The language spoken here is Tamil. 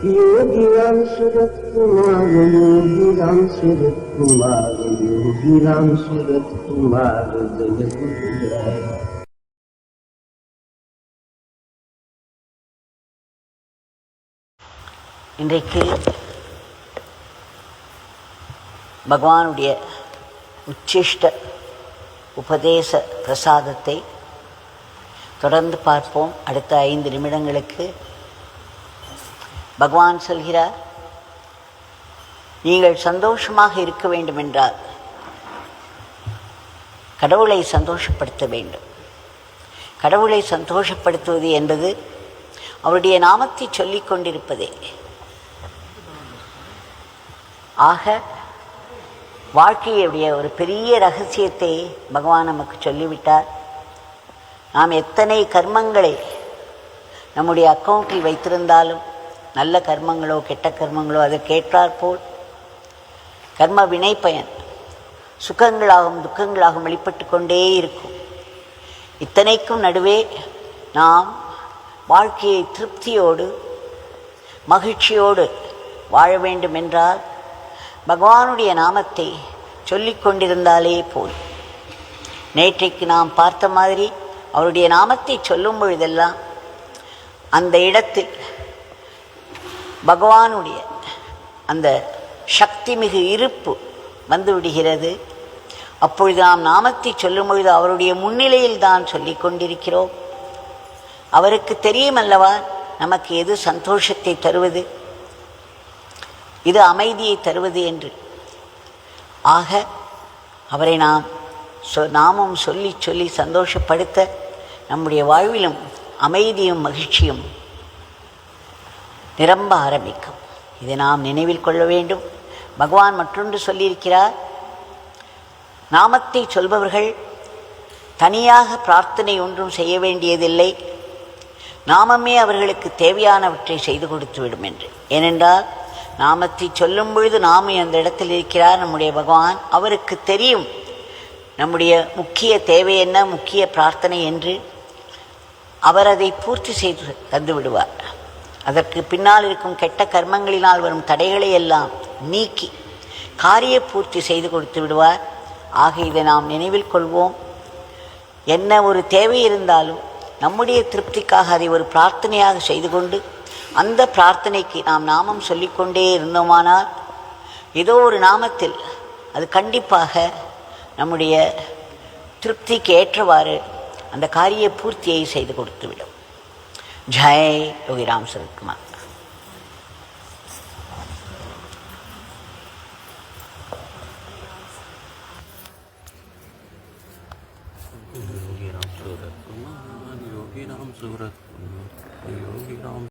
योगी राम सूरत कुमार, योगी राम सूरत कुमार, योगी राम सूरत कुमार, जय गुरु जय। இன்றைக்கு பகவானுடைய உச்சிஷ்ட உபதேச பிரசாதத்தை தொடர்ந்து பார்ப்போம். அடுத்த 5 நிமிடங்களுக்கு பகவான் சொல்கிறார், நீங்கள் சந்தோஷமாக இருக்க வேண்டுமென்றால் கடவுளை சந்தோஷப்படுத்த வேண்டும். கடவுளை சந்தோஷப்படுத்துவது என்பது அவருடைய நாமத்தை சொல்லிக் கொண்டிருப்பதே. ஆக வாழ்க்கையுடைய ஒரு பெரிய ரகசியத்தை பகவான் நமக்கு சொல்லிவிட்டார். நாம் எத்தனை கர்மங்களை நம்முடைய அக்கௌண்ட்டில் வைத்திருந்தாலும், நல்ல கர்மங்களோ கெட்ட கர்மங்களோ அதற்கேற்றாற்போல் கர்ம வினை பயன் சுகங்களாகவும் துக்கங்களாகவும் வெளிப்பட்டு கொண்டே இருக்கும். இத்தனைக்கும் நடுவே நாம் வாழ்க்கையை திருப்தியோடு மகிழ்ச்சியோடு வாழ வேண்டும் என்றால் பகவானுடைய நாமத்தை சொல்லிக் கொண்டிருந்தாலே போல். நேற்றைக்கு நாம் பார்த்த மாதிரி அவருடைய நாமத்தை சொல்லும் பொழுதெல்லாம் அந்த இடத்தில் பகவானுடைய அந்த சக்தி மிகு இருப்பு வந்து விடுகிறது. அப்பொழுது நாம் நாமத்தை சொல்லும் பொழுது அவருடைய முன்னிலையில் தான் சொல்லிக் கொண்டிருக்கிறோம். அவருக்கு தெரியும் அல்லவா நமக்கு எது சந்தோஷத்தை தருவது, இது அமைதியை தருவது என்று. ஆக அவரை நாம் நாமும் சொல்லி சொல்லி சந்தோஷப்படுத்த நம்முடைய வாழ்விலும் அமைதியும் மகிழ்ச்சியும் நிரம்ப ஆரம்பிக்கும். இதை நாம் நினைவில் கொள்ள வேண்டும். பகவான் மற்றொன்று சொல்லியிருக்கிறார், நாமத்தை சொல்பவர்கள் தனியாக பிரார்த்தனை ஒன்றும் செய்ய வேண்டியதில்லை, நாமமே அவர்களுக்கு தேவையானவற்றை செய்து கொடுத்து விடும் என்று. ஏனென்றால் நாமத்தை சொல்லும் பொழுது நாமே அந்த இடத்தில் இருக்கிறார் நம்முடைய பகவான். அவருக்கு தெரியும் நம்முடைய முக்கிய தேவை என்ன, முக்கிய பிரார்த்தனை என்று. அவர் அதை பூர்த்தி செய்து தந்து விடுவார். அதற்கு பின்னால் இருக்கும் கெட்ட கர்மங்களினால் வரும் தடைகளை எல்லாம் நீக்கி காரிய பூர்த்தி செய்து கொடுத்து விடுவார். ஆக இதை நாம் நினைவில் கொள்வோம். என்ன ஒரு தேவை இருந்தாலும் நம்முடைய திருப்திக்காக அதை ஒரு பிரார்த்தனையாக செய்து கொண்டு அந்த பிரார்த்தனைக்கு நாம் நாமம் சொல்லிக்கொண்டே இருந்தோமானால் ஏதோ ஒரு நாமத்தில் அது கண்டிப்பாக நம்முடைய திருப்திக்கு ஏற்றவாறு அந்த காரிய பூர்த்தியை செய்து கொடுத்துவிடும். ஜெய் யோகி ராம் சரத் குமார். योगी राम सूरत कुमार, योगी राम सूरत कुमार, योगी राम